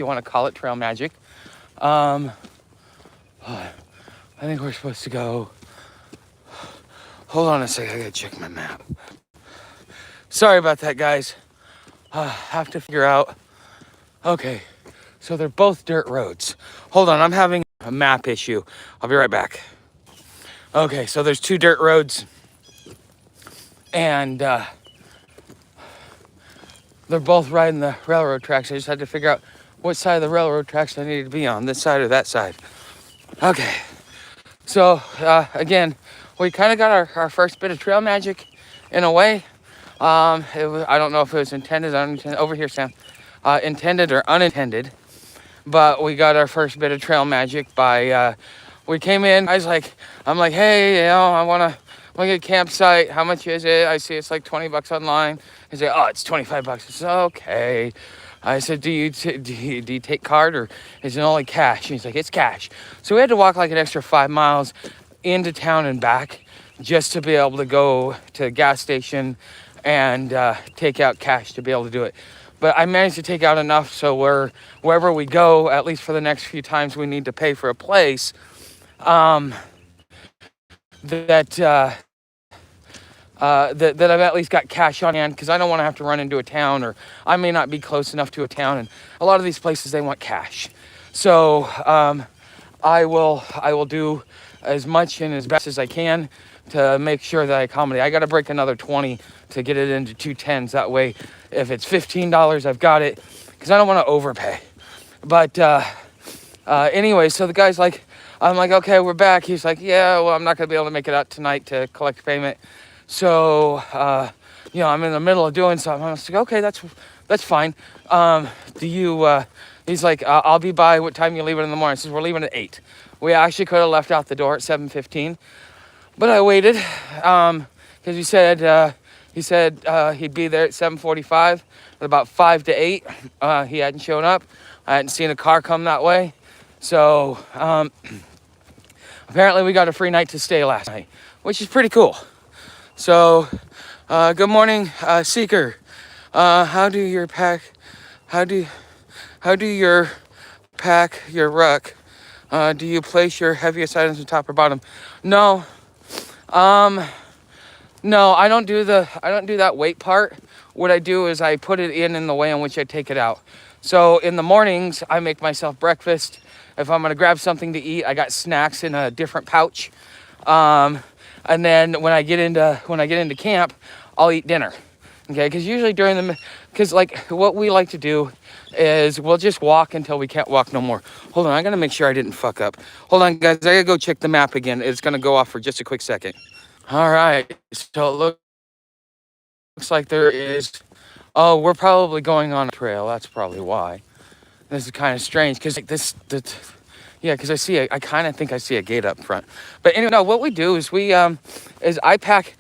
you want to call it trail magic. I think we're supposed to go. Hold on a second, I gotta check my map. Sorry about that, guys. Have to figure out. Okay, so they're both dirt roads. Hold on, I'm having a map issue. I'll be right back. Okay, so there's two dirt roads, and they're both riding the railroad tracks. I just had to figure out what side of the railroad tracks I needed to be on, this side or that side. Okay, so again, we kind of got our first bit of trail magic in a way. I don't know if it was intended, unintended. Over here, Sam. Intended or unintended. But we got our first bit of trail magic by, we came in, I'm like, hey, I want to get a campsite. How much is it? I see it's like 20 bucks online. He said, oh, it's 25 bucks. I said, okay. I said, do you take card or is it only cash? And he's like, it's cash. So we had to walk like an extra 5 miles into town and back just to be able to go to the gas station and take out cash to be able to do it. But I managed to take out enough so wherever we go, at least for the next few times we need to pay for a place, that I've at least got cash on hand, because I don't want to have to run into a town, or I may not be close enough to a town, and a lot of these places they want cash. So I will do as much and as best as I can to make sure that I accommodate. I got to break another 20 to get it into 210s. That way, if it's $15, I've got it, because I don't want to overpay. But anyway, so the guy's like, I'm like, okay, we're back. He's like, yeah, well, I'm not going to be able to make it out tonight to collect payment. So, I'm in the middle of doing something. I was like, okay, that's fine. He's like, I'll be by. What time you leaving in the morning? I says, we're leaving at 8. We actually could have left out the door at 7:15. But I waited, because he said he'd be there at 7:45. At about 5 to 8, he hadn't shown up. I hadn't seen a car come that way. So apparently we got a free night to stay last night, which is pretty cool. So good morning, Seeker. How do you pack your ruck? Do you place your heaviest items on top or bottom? No. No, I don't do that weight part. What I do is I put it in the way in which I take it out. So in the mornings, I make myself breakfast. If I'm gonna grab something to eat, I got snacks in a different pouch. And then when I get into camp, I'll eat dinner. Okay, because usually because like what we like to do is we'll just walk until we can't walk no more. Hold on, I gotta make sure I didn't fuck up. Hold on, guys, I gotta go check the map again. It's gonna go off for just a quick second. All right, so it looks like there is. Oh, we're probably going on a trail. That's probably why. This is kind of strange because like because I kind of think I see a gate up front. But anyway, no, what we do is I pack.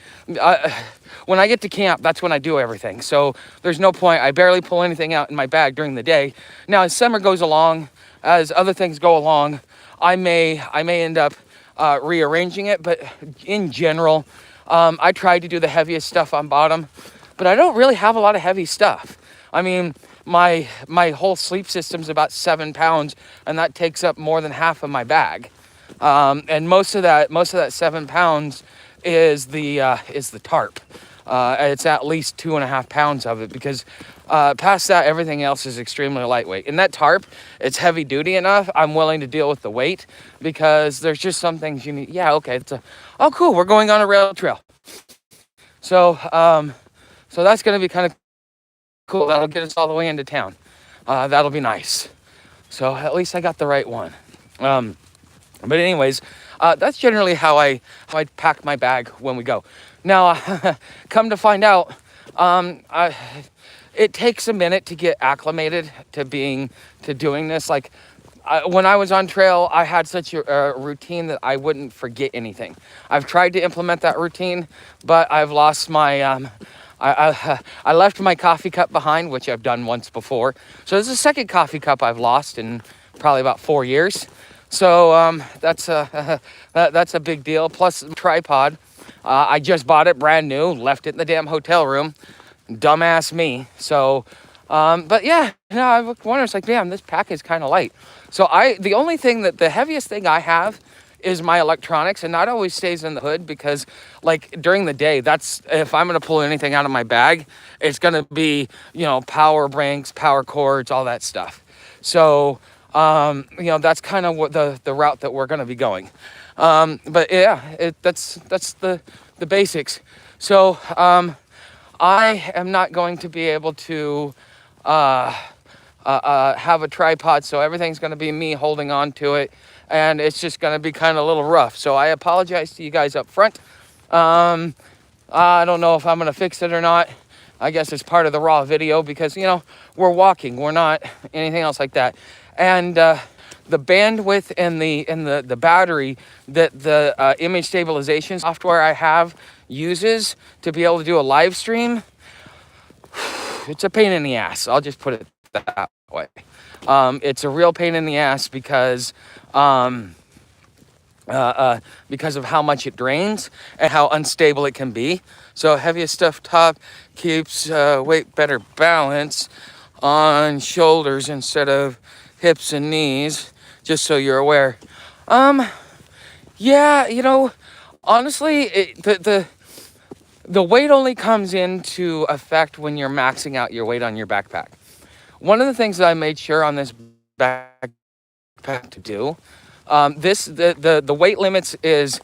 When I get to camp, that's when I do everything. So there's no point. I barely pull anything out in my bag during the day. Now, as summer goes along, as other things go along, I may end up rearranging it. But in general, I try to do the heaviest stuff on bottom. But I don't really have a lot of heavy stuff. I mean, my whole sleep system's about 7 pounds, and that takes up more than half of my bag. And most of that 7 pounds is the tarp. It's at least 2.5 pounds of it, because past that, everything else is extremely lightweight. And that tarp, it's heavy duty enough. I'm willing to deal with the weight, because there's just some things you need. Yeah, okay. Oh, cool. We're going on a rail trail. So that's going to be kind of cool. That'll get us all the way into town. That'll be nice. So at least I got the right one. But anyways, that's generally how I pack my bag when we go. Now, come to find out, it takes a minute to get acclimated to doing this. Like when I was on trail, I had such a routine that I wouldn't forget anything. I've tried to implement that routine, but I've lost my. I left my coffee cup behind, which I've done once before. So this is the second coffee cup I've lost in probably about 4 years. So that's a big deal. Plus tripod. I just bought it brand new, left it in the damn hotel room. Dumbass me. So But yeah, I wonder, it's like, damn, this pack is kind of light. So the only thing the heaviest thing I have is my electronics, and that always stays in the hood because, like, during the day, that's if I'm gonna pull anything out of my bag, it's gonna be, power banks, power cords, all that stuff. So, that's kind of what the route that we're gonna be going. But yeah, that's the basics. So, I am not going to be able to have a tripod, so everything's going to be me holding on to it, and it's just going to be kind of a little rough. So I apologize to you guys up front. I don't know if I'm going to fix it or not. I guess it's part of the raw video because, we're walking. We're not anything else like that. And the bandwidth and the battery that the image stabilization software I have uses to be able to do a live stream, it's a pain in the ass. I'll just put it that way. It's a real pain in the ass because of how much it drains and how unstable it can be. So heaviest stuff top keeps weight better balance on shoulders instead of hips and knees, just so you're aware. Yeah, honestly, the weight only comes into effect when you're maxing out your weight on your backpack. One of the things that I made sure on this backpack to do, the weight limits is